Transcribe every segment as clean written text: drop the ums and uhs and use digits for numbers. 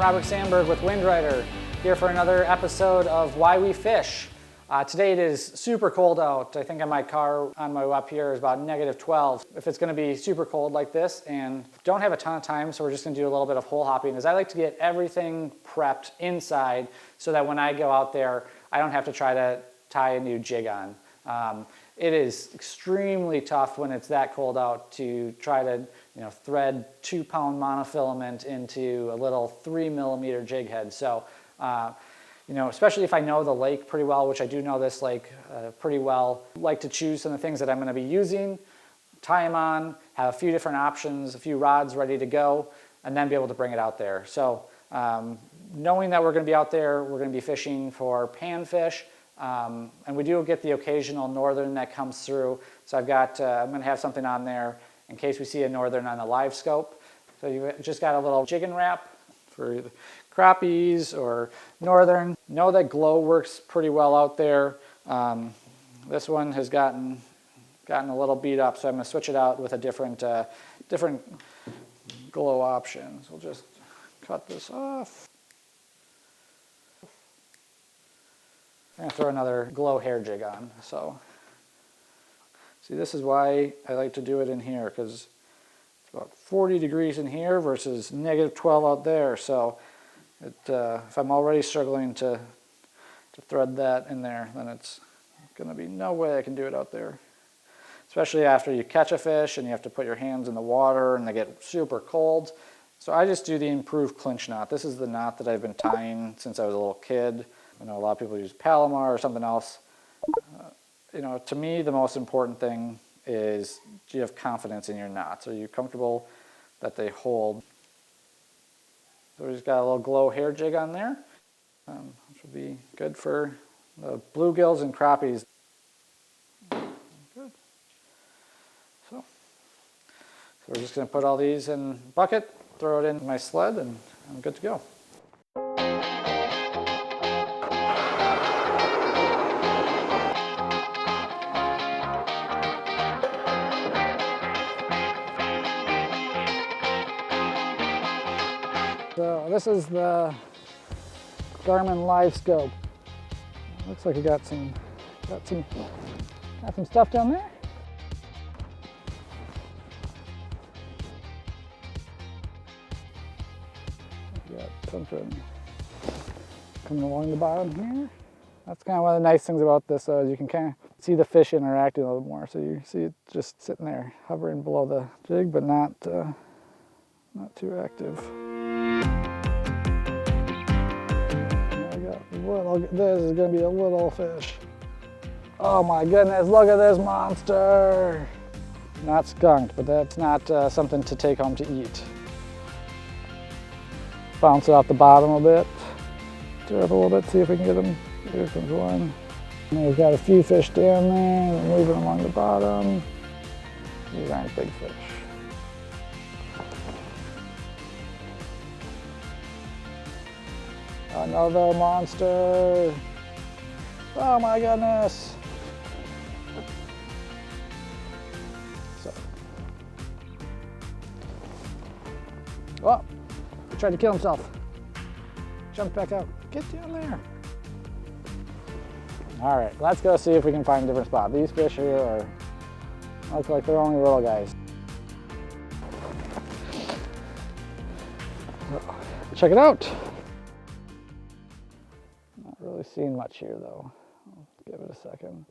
Robert Sandberg with Windrider, here for another episode of Why We Fish. Today it is super cold out. I think in my car on my way up here is about -12. If it's going to be super cold like this and don't have a ton of time, so we're just going to do a little bit of hole hopping, is I like to get everything prepped inside so that when I go out there, I don't have to try to tie a new jig on. It is extremely tough when it's that cold out to try to thread 2-pound monofilament into a little 3mm jig head. So especially if I know the lake pretty well, which I do know this lake pretty well, I like to choose some of the things that I'm going to be using, tie them on, have a few different options, a few rods ready to go, and then be able to bring it out there. So knowing that we're going to be out there, we're going to be fishing for panfish, and we do get the occasional northern that comes through. So I'm going to have something on there in case we see a northern on the LiveScope. So you just got a little jig and wrap for crappies or northern. Know that glow works pretty well out there. This one has gotten a little beat up, so I'm going to switch it out with a different glow options. We'll just cut this off. I'm going to throw another glow hair jig on. So see, this is why I like to do it in here, because it's about 40 degrees in here versus -12 out there. So if I'm already struggling to thread that in there, then it's going to be no way I can do it out there. Especially after you catch a fish and you have to put your hands in the water and they get super cold. So I just do the improved clinch knot. This is the knot that I've been tying since I was a little kid. I know a lot of people use Palomar or something else. To me, the most important thing is, do you have confidence in your knots? Are you comfortable that they hold? So we just got a little glow hair jig on there, which will be good for the bluegills and crappies. Good. So we're just going to put all these in a bucket, throw it in my sled, and I'm good to go. So this is the Garmin LiveScope. Looks like you got some stuff down there. You got something coming along the bottom here. That's kind of one of the nice things about this, though, is you can kind of see the fish interacting a little more. So you see it just sitting there, hovering below the jig, but not too active. This is going to be a little fish. Oh my goodness, look at this monster! Not skunked, but that's not something to take home to eat. Bounce it off the bottom a bit. Stir up a little bit, see if we can get them. Here comes one. And we've got a few fish down there, moving along the bottom. These aren't big fish. Another monster. Oh my goodness. So. Oh, he tried to kill himself. Jumped back out. Get down there. All right, let's go see if we can find a different spot. These fish here look like they're only little guys. Check it out. Really seeing much here though. I'll give it a second.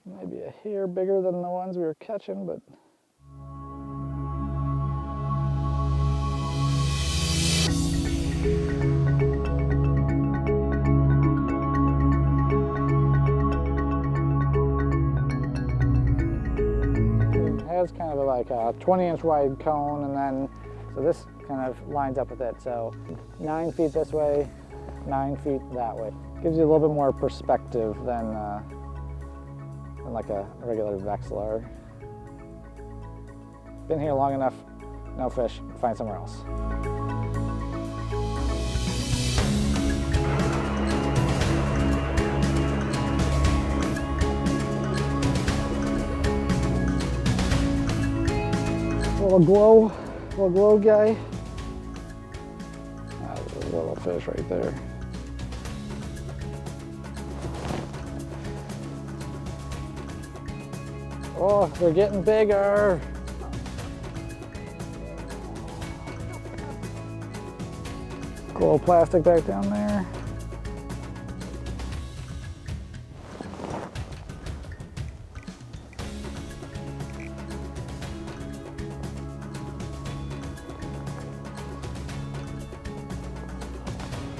Maybe a hair bigger than the ones we were catching, but it has kind of like a 20-inch wide cone, and then so this kind of lines up with it. So 9 feet this way, 9 feet that way. Gives you a little bit more perspective than like a regular Vexillor. Been here long enough, no fish, find somewhere else. Little glow guy. little fish right there. Oh, they're getting bigger. A little plastic back down there.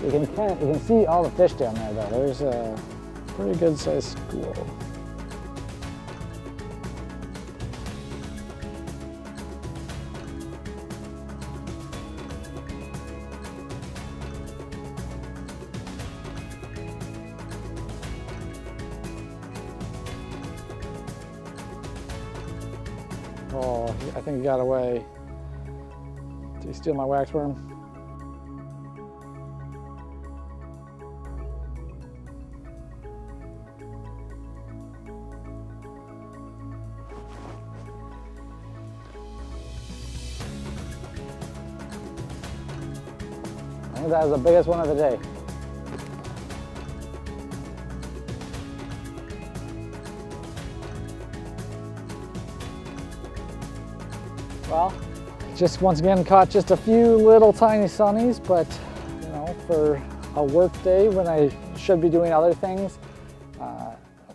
You can see all the fish down there though. There's a pretty good sized school. Oh, I think he got away. Did he steal my wax worm? I think that was the biggest one of the day. Well, just once again caught just a few little tiny sunnies, but you know, for a work day when I should be doing other things,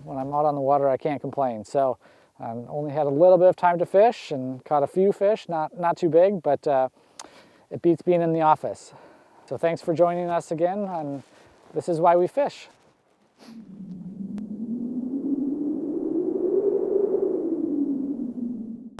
when I'm out on the water, I can't complain. So only had a little bit of time to fish and caught a few fish, not too big, but it beats being in the office. So thanks for joining us again on This Is Why We Fish.